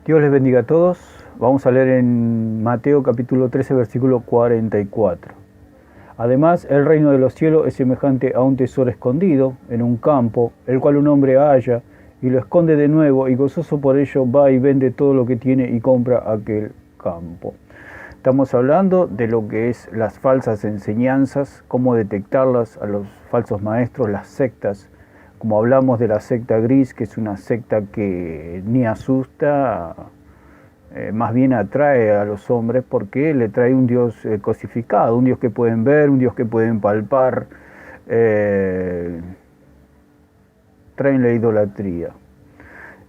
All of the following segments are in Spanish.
Dios les bendiga a todos. Vamos a leer en Mateo capítulo 13, versículo 44. Además, el reino de los cielos es semejante a un tesoro escondido en un campo, el cual un hombre halla y lo esconde de nuevo, y gozoso por ello va y vende todo lo que tiene y compra aquel campo. Estamos hablando de lo que es las falsas enseñanzas, cómo detectarlas, a los falsos maestros, las sectas. Como hablamos de la secta gris, que es una secta que ni asusta, más bien atrae a los hombres porque le trae un Dios cosificado, un Dios que pueden ver, un Dios que pueden palpar, traen la idolatría.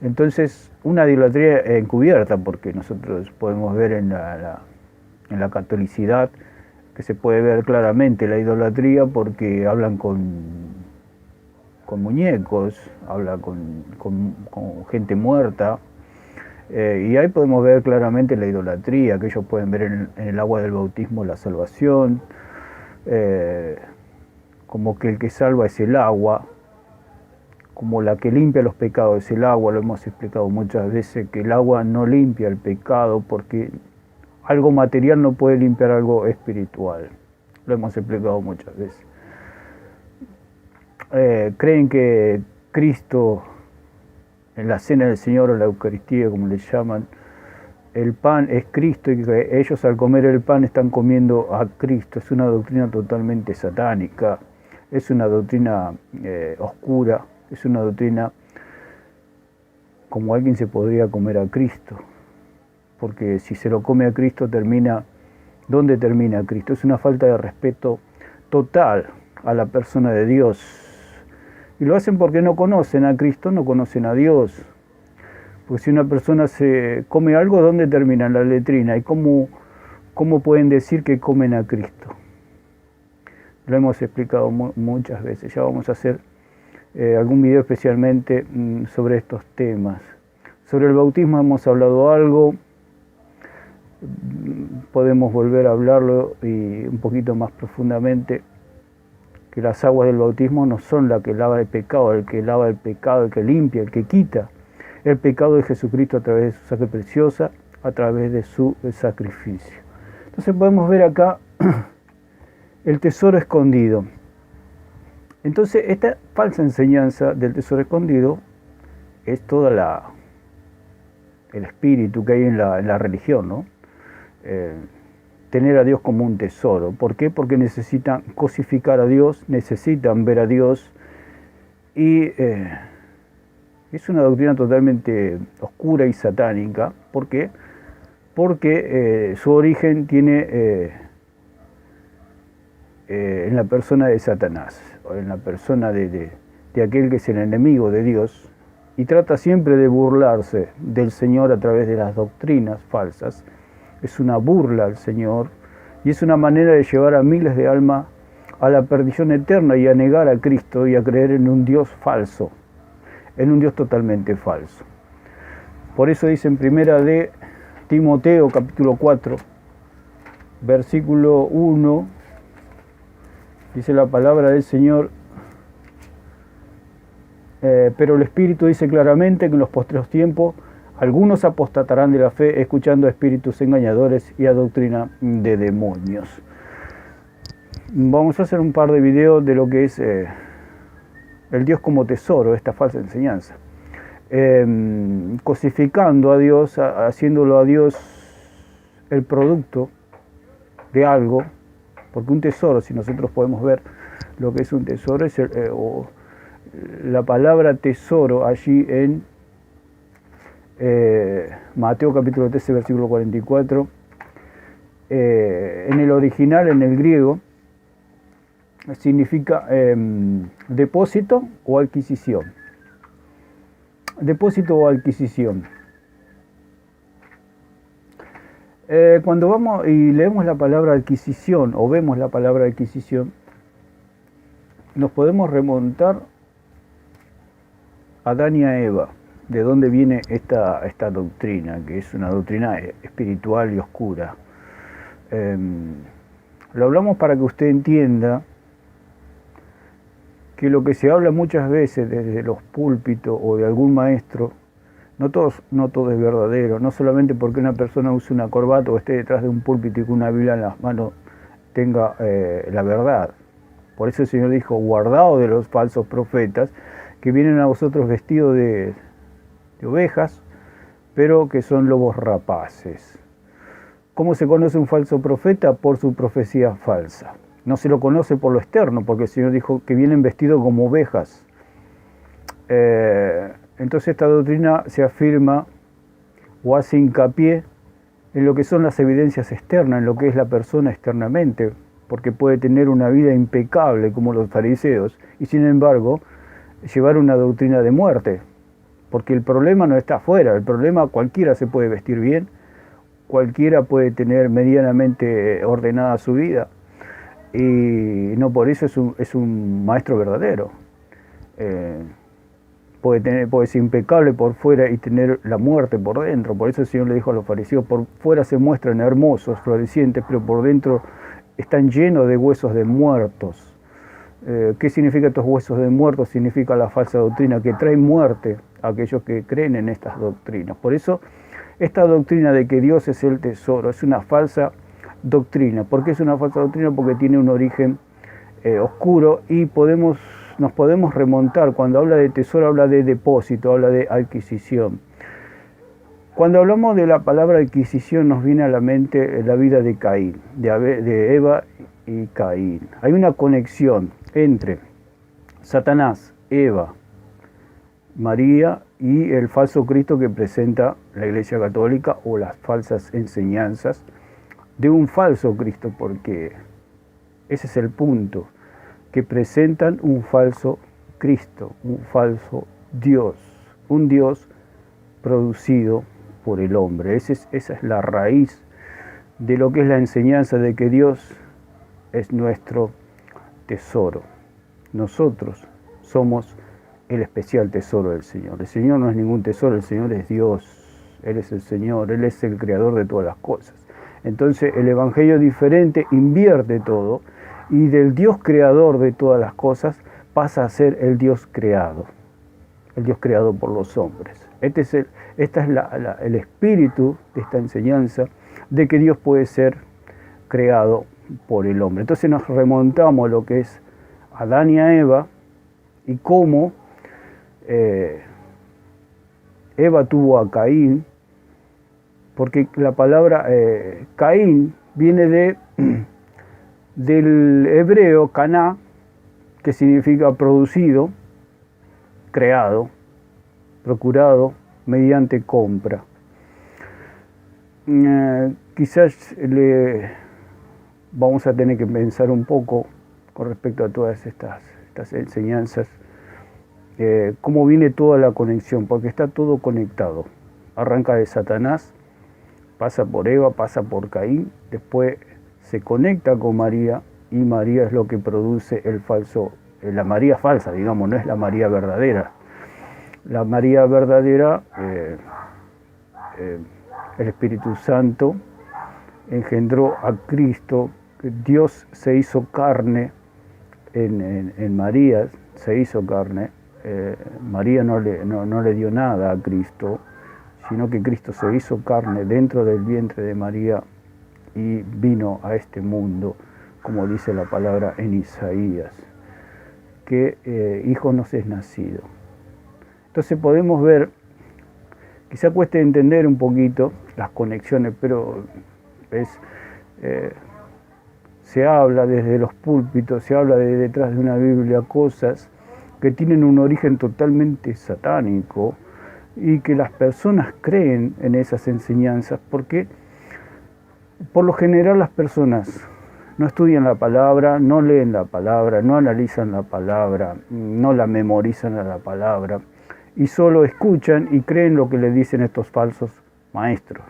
Entonces, una idolatría encubierta, porque nosotros podemos ver en la catolicidad que se puede ver claramente la idolatría porque hablan con muñecos, habla con gente muerta, y ahí podemos ver claramente la idolatría, que ellos pueden ver en el agua del bautismo la salvación, como que el que salva es el agua, como la que limpia los pecados es el agua. Lo hemos explicado muchas veces, que el agua no limpia el pecado porque algo material no puede limpiar algo espiritual. Lo hemos explicado muchas veces. Creen que Cristo, en la cena del Señor o la Eucaristía, como le llaman, el pan es Cristo y que ellos al comer el pan están comiendo a Cristo. Es una doctrina totalmente satánica, es una doctrina oscura, es una doctrina como alguien se podría comer a Cristo, porque si se lo come a Cristo termina, ¿dónde termina Cristo? Es una falta de respeto total a la persona de Dios. Y lo hacen porque no conocen a Cristo, no conocen a Dios. Porque si una persona se come algo, ¿dónde termina? En la letrina. ¿Y cómo pueden decir que comen a Cristo? Lo hemos explicado muchas veces. Ya vamos a hacer algún video especialmente sobre estos temas. Sobre el bautismo hemos hablado algo. Podemos volver a hablarlo y un poquito más profundamente, que las aguas del bautismo no son la que lava el pecado, el que lava el pecado, el que limpia, el que quita el pecado de Jesucristo a través de su sangre preciosa, a través de su sacrificio. Entonces podemos ver acá el tesoro escondido. Entonces esta falsa enseñanza del tesoro escondido es toda el espíritu que hay en la religión, ¿no? Tener a Dios como un tesoro. ¿Por qué? Porque necesitan cosificar a Dios, necesitan ver a Dios, y es una doctrina totalmente oscura y satánica. ¿Por qué? Porque su origen tiene en la persona de Satanás, o en la persona de aquel que es el enemigo de Dios, y trata siempre de burlarse del Señor a través de las doctrinas falsas. Es una burla al Señor y es una manera de llevar a miles de almas a la perdición eterna y a negar a Cristo y a creer en un Dios falso, en un Dios totalmente falso. Por eso dice en primera de Timoteo capítulo 4, versículo 1, dice la palabra del Señor, pero el Espíritu dice claramente que en los postreros tiempos algunos apostatarán de la fe, escuchando a espíritus engañadores y a doctrina de demonios. Vamos a hacer un par de videos de lo que es el Dios como tesoro, esta falsa enseñanza. Cosificando a Dios, haciéndolo a Dios el producto de algo, porque un tesoro, si nosotros podemos ver lo que es un tesoro, es la palabra tesoro allí en Mateo capítulo 13, versículo 44, en el original, en el griego, significa depósito o adquisición. Depósito o adquisición. Cuando vamos y leemos la palabra adquisición o vemos la palabra adquisición, nos podemos remontar a Adán y a Eva. ¿De dónde viene esta doctrina? Que es una doctrina espiritual y oscura. Lo hablamos para que usted entienda que lo que se habla muchas veces desde los púlpitos o de algún maestro no todo es verdadero, no solamente porque una persona use una corbata o esté detrás de un púlpito y con una Biblia en las manos tenga la verdad. Por eso el Señor dijo, guardaos de los falsos profetas que vienen a vosotros vestidos de ovejas, pero que son lobos rapaces. ¿Cómo se conoce un falso profeta? Por su profecía falsa. No se lo conoce por lo externo, porque el Señor dijo que vienen vestidos como ovejas. Entonces esta doctrina se afirma o hace hincapié en lo que son las evidencias externas, en lo que es la persona externamente, porque puede tener una vida impecable como los fariseos y sin embargo llevar una doctrina de muerte, porque el problema no está afuera, el problema cualquiera se puede vestir bien, cualquiera puede tener medianamente ordenada su vida y no por eso es un maestro verdadero. Puede ser impecable por fuera y tener la muerte por dentro. Por eso el Señor le dijo a los fariseos, por fuera se muestran hermosos, florecientes, pero por dentro están llenos de huesos de muertos. ¿Qué significa estos huesos de muertos? Significa la falsa doctrina que trae muerte a aquellos que creen en estas doctrinas. Por eso esta doctrina de que Dios es el tesoro es una falsa doctrina. ¿Por qué es una falsa doctrina? Porque tiene un origen oscuro y nos podemos remontar. Cuando habla de tesoro habla de depósito, habla de adquisición. Cuando hablamos de la palabra adquisición nos viene a la mente la vida de Caín, de Eva y Caín. Hay una conexión entre Satanás, Eva, María y el falso Cristo que presenta la Iglesia Católica o las falsas enseñanzas de un falso Cristo, porque ese es el punto, que presentan un falso Cristo, un falso Dios, un Dios producido por el hombre. Esa es la raíz de lo que es la enseñanza de que Dios es nuestro tesoro. Nosotros somos el especial tesoro del Señor. El Señor no es ningún tesoro, el Señor es Dios. Él es el Señor, Él es el creador de todas las cosas. Entonces el Evangelio diferente invierte todo y del Dios creador de todas las cosas pasa a ser el Dios creado por los hombres. Este es el espíritu de esta enseñanza de que Dios puede ser creado por el hombre. Entonces nos remontamos a lo que es Adán y a Eva y cómo Eva tuvo a Caín, porque la palabra Caín viene del hebreo caná, que significa producido, creado, procurado mediante compra. Quizás vamos a tener que pensar un poco con respecto a todas estas enseñanzas, cómo viene toda la conexión, porque está todo conectado. Arranca de Satanás, pasa por Eva, pasa por Caín, después se conecta con María y María es lo que produce la María falsa, digamos, no es la María verdadera. La María verdadera, el Espíritu Santo engendró a Cristo, Dios se hizo carne en María, se hizo carne. María no le dio nada a Cristo, sino que Cristo se hizo carne dentro del vientre de María y vino a este mundo, como dice la palabra en Isaías, que hijo nos es nacido. Entonces podemos ver, quizá cueste entender un poquito las conexiones, pero se habla desde los púlpitos, se habla de detrás de una Biblia cosas que tienen un origen totalmente satánico y que las personas creen en esas enseñanzas porque por lo general las personas no estudian la palabra, no leen la palabra, no analizan la palabra, no la memorizan a la palabra y solo escuchan y creen lo que le dicen estos falsos maestros.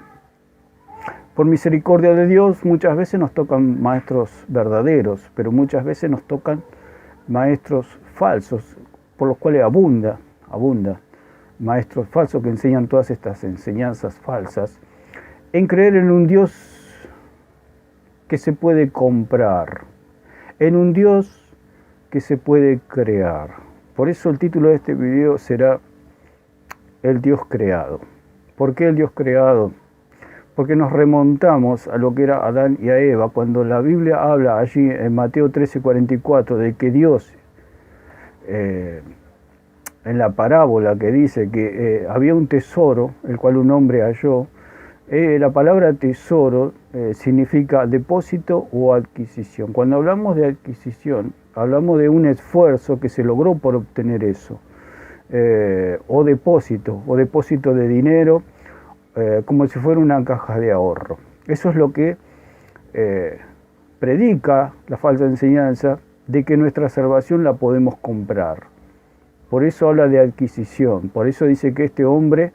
Por misericordia de Dios muchas veces nos tocan maestros verdaderos, pero muchas veces nos tocan maestros falsos, por los cuales abunda maestros falsos que enseñan todas estas enseñanzas falsas, en creer en un Dios que se puede comprar, en un Dios que se puede crear. Por eso el título de este video será el Dios creado. ¿Por qué el Dios creado? Porque nos remontamos a lo que era Adán y a Eva, cuando la Biblia habla allí en Mateo 13:44 de que Dios, en la parábola que dice que había un tesoro, el cual un hombre halló, la palabra tesoro significa depósito o adquisición. Cuando hablamos de adquisición, hablamos de un esfuerzo que se logró por obtener eso, o depósito de dinero, como si fuera una caja de ahorro. Eso es lo que predica la falsa enseñanza de que nuestra salvación la podemos comprar. Por eso habla de adquisición, por eso dice que este hombre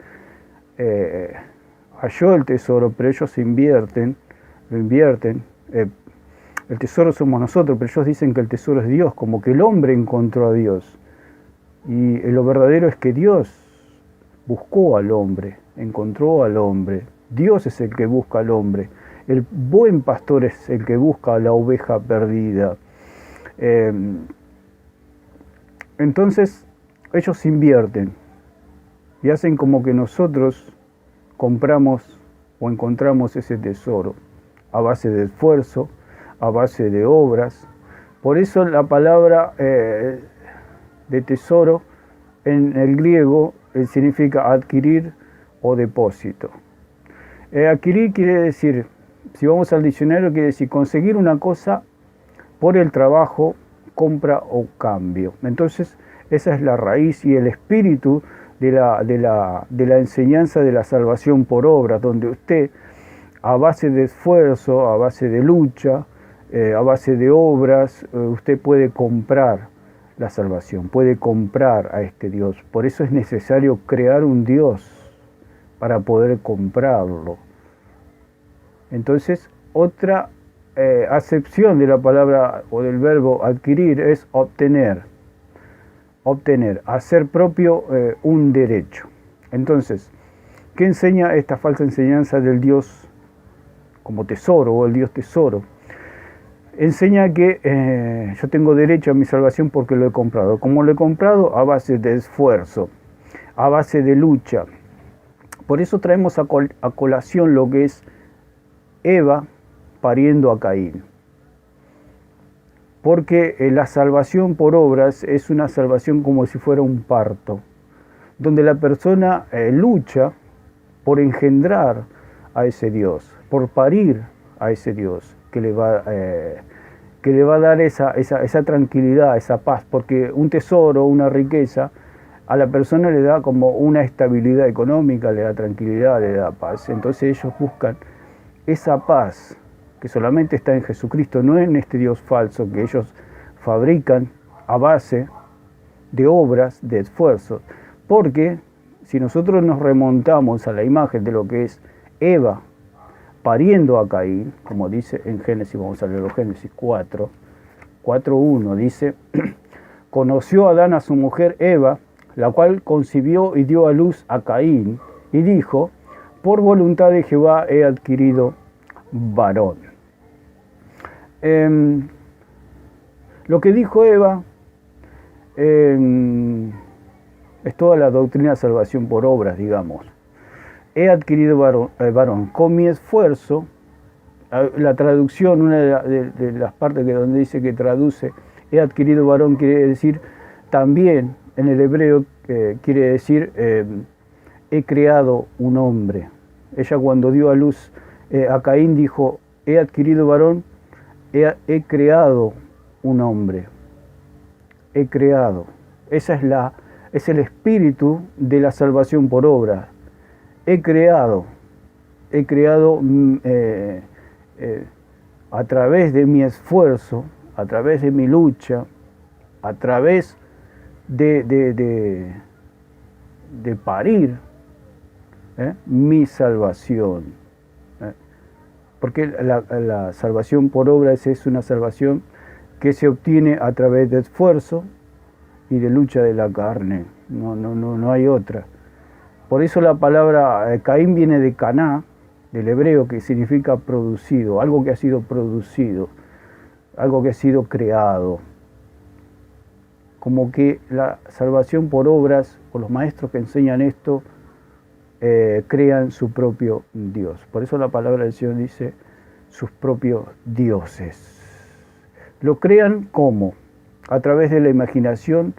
halló el tesoro, pero ellos lo invierten. El tesoro somos nosotros, pero ellos dicen que el tesoro es Dios, como que el hombre encontró a Dios. Y lo verdadero es que Dios buscó al hombre, encontró al hombre. Dios es el que busca al hombre. El buen pastor es el que busca a la oveja perdida. Entonces, ellos invierten y hacen como que nosotros compramos o encontramos ese tesoro a base de esfuerzo, a base de obras. Por eso la palabra de tesoro en el griego significa adquirir o depósito. Adquirir quiere decir, si vamos al diccionario, quiere decir conseguir una cosa por el trabajo, compra o cambio. Entonces, esa es la raíz y el espíritu de la enseñanza de la salvación por obra, donde usted, a base de esfuerzo, a base de lucha, a base de obras, usted puede comprar la salvación, puede comprar a este Dios. Por eso es necesario crear un Dios para poder comprarlo. Entonces, otra acepción de la palabra o del verbo adquirir es obtener, hacer propio un derecho. Entonces, ¿qué enseña esta falsa enseñanza del Dios como tesoro o el Dios tesoro? Enseña que yo tengo derecho a mi salvación porque lo he comprado. ¿Cómo lo he comprado? A base de esfuerzo, a base de lucha. Por eso traemos a colación lo que es Eva pariendo a Caín. Porque la salvación por obras es una salvación como si fuera un parto, donde la persona lucha por engendrar a ese Dios, por parir a ese Dios que le va a dar esa tranquilidad, esa paz, porque un tesoro, una riqueza, a la persona le da como una estabilidad económica, le da tranquilidad, le da paz. Entonces ellos buscan esa paz que solamente está en Jesucristo, no en este Dios falso que ellos fabrican a base de obras, de esfuerzos. Porque si nosotros nos remontamos a la imagen de lo que es Eva pariendo a Caín, como dice en Génesis, vamos a leerlo, Génesis 4:1, dice, conoció Adán a su mujer Eva, la cual concibió y dio a luz a Caín, y dijo, por voluntad de Jehová he adquirido varón. Lo que dijo Eva es toda la doctrina de salvación por obras, digamos. He adquirido varón. Con mi esfuerzo, la traducción, una de las partes que donde dice que traduce, he adquirido varón, quiere decir también en el hebreo, quiere decir he creado un hombre. Ella cuando dio a luz a Caín dijo, he adquirido varón, he creado un hombre. He creado. Es el espíritu de la salvación por obra. He creado a través de mi esfuerzo, a través de mi lucha, a través de parir mi salvación. Porque la salvación por obras es una salvación que se obtiene a través de esfuerzo y de lucha de la carne. No hay otra. Por eso la palabra Caín viene de Caná, del hebreo, que significa producido, algo que ha sido producido, algo que ha sido creado. Como que la salvación por obras, o los maestros que enseñan esto, crean su propio Dios. Por eso la palabra del Señor dice sus propios dioses. Lo crean ¿cómo? A través de la imaginación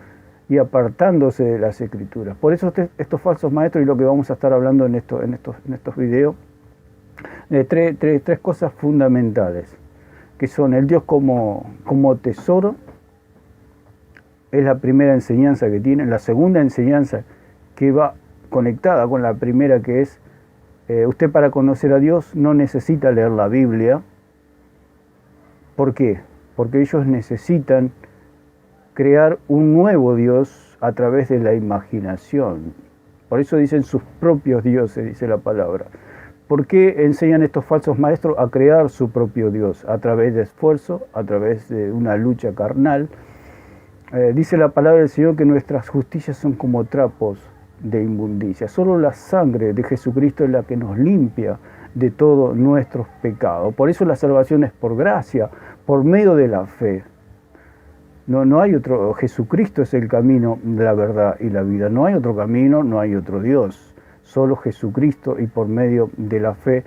y apartándose de las Escrituras. Por eso estos falsos maestros, y lo que vamos a estar hablando en estos videos, tres cosas fundamentales, que son el Dios como tesoro, es la primera enseñanza que tienen. La segunda enseñanza que va conectada con la primera, que es, usted para conocer a Dios no necesita leer la Biblia. ¿Por qué? Porque ellos necesitan crear un nuevo Dios a través de la imaginación. Por eso dicen sus propios dioses, dice la palabra. ¿Por qué enseñan estos falsos maestros a crear su propio Dios? A través de esfuerzo, a través de una lucha carnal. Dice la palabra del Señor que nuestras justicias son como trapos de inmundicia. Solo la sangre de Jesucristo es la que nos limpia de todos nuestros pecados. Por eso la salvación es por gracia, por medio de la fe. No hay otro. Jesucristo es el camino, la verdad y la vida. No hay otro camino, no hay otro Dios. Solo Jesucristo, y por medio de la fe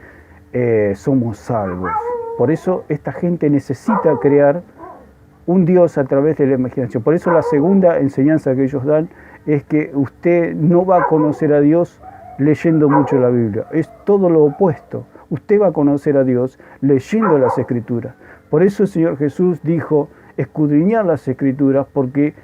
somos salvos. Por eso esta gente necesita crear un Dios a través de la imaginación. Por eso la segunda enseñanza que ellos dan es que usted no va a conocer a Dios leyendo mucho la Biblia. Es todo lo opuesto. Usted va a conocer a Dios leyendo las Escrituras. Por eso el Señor Jesús dijo, escudriñar las Escrituras, porque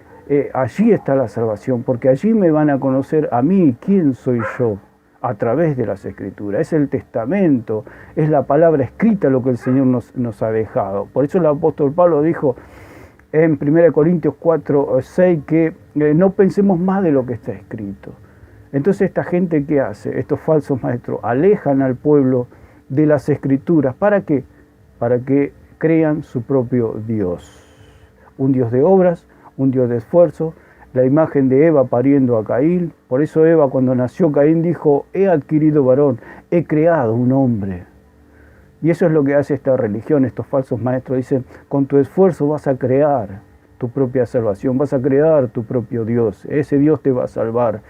allí está la salvación, porque allí me van a conocer a mí, quién soy yo, a través de las Escrituras. Es el testamento, es la palabra escrita lo que el Señor nos ha dejado. Por eso el apóstol Pablo dijo en 1 Corintios 4:6 que no pensemos más de lo que está escrito. Entonces esta gente, ¿qué hace? Estos falsos maestros alejan al pueblo de las Escrituras. ¿Para qué? Para que crean su propio Dios. Un Dios de obras, un Dios de esfuerzo, la imagen de Eva pariendo a Caín. Por eso Eva, cuando nació Caín, dijo, he adquirido varón, he creado un hombre. Y eso es lo que hace esta religión. Estos falsos maestros dicen, con tu esfuerzo vas a crear tu propia salvación, vas a crear tu propio Dios. Ese Dios te va a salvar.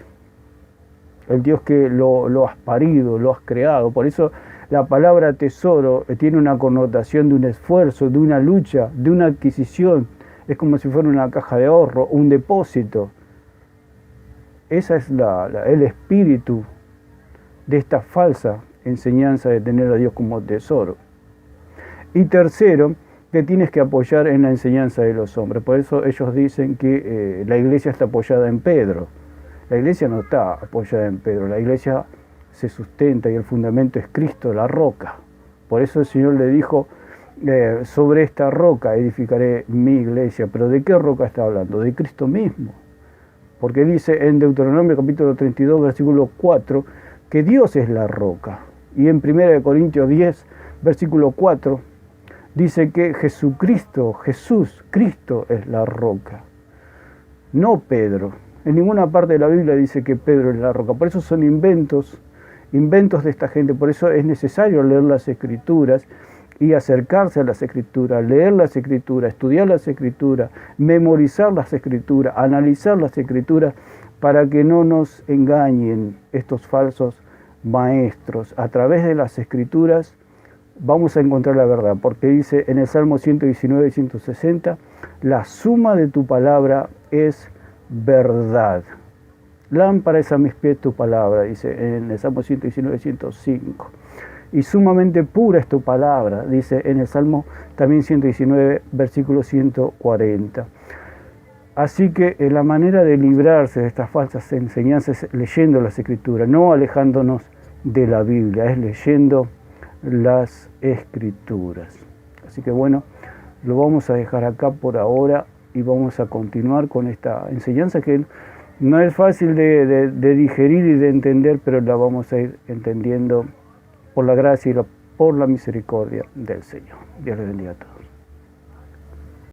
El Dios que lo has parido, lo has creado. Por eso la palabra tesoro tiene una connotación de un esfuerzo, de una lucha, de una adquisición. Es como si fuera una caja de ahorro, un depósito. Ese es el espíritu de esta falsa enseñanza de tener a Dios como tesoro. Y tercero, que tienes que apoyar en la enseñanza de los hombres. Por eso ellos dicen que la iglesia está apoyada en Pedro. La iglesia no está apoyada en Pedro. La iglesia se sustenta y el fundamento es Cristo, la roca. Por eso el Señor le dijo, sobre esta roca edificaré mi iglesia. ¿Pero de qué roca está hablando? De Cristo mismo. Porque dice en Deuteronomio capítulo 32, versículo 4, que Dios es la roca. Y en 1 Corintios 10, versículo 4, dice que Cristo es la roca. No Pedro. En ninguna parte de la Biblia dice que Pedro es la roca. Por eso son inventos de esta gente. Por eso es necesario leer las Escrituras y acercarse a las Escrituras, leer las Escrituras, estudiar las Escrituras, memorizar las Escrituras, analizar las Escrituras, para que no nos engañen estos falsos maestros. A través de las Escrituras vamos a encontrar la verdad, porque dice en el Salmo 119 y 160, la suma de tu palabra es verdad. Lámpara es a mis pies tu palabra, dice en el Salmo 119 y 105. Y sumamente pura es tu palabra, dice en el Salmo también 119, versículo 140. Así que la manera de librarse de estas falsas enseñanzas es leyendo las Escrituras, no alejándonos de la Biblia, es leyendo las Escrituras. Así que bueno, lo vamos a dejar acá por ahora y vamos a continuar con esta enseñanza que no es fácil de digerir y de entender, pero la vamos a ir entendiendo por la gracia y por la misericordia del Señor. Dios les bendiga a todos.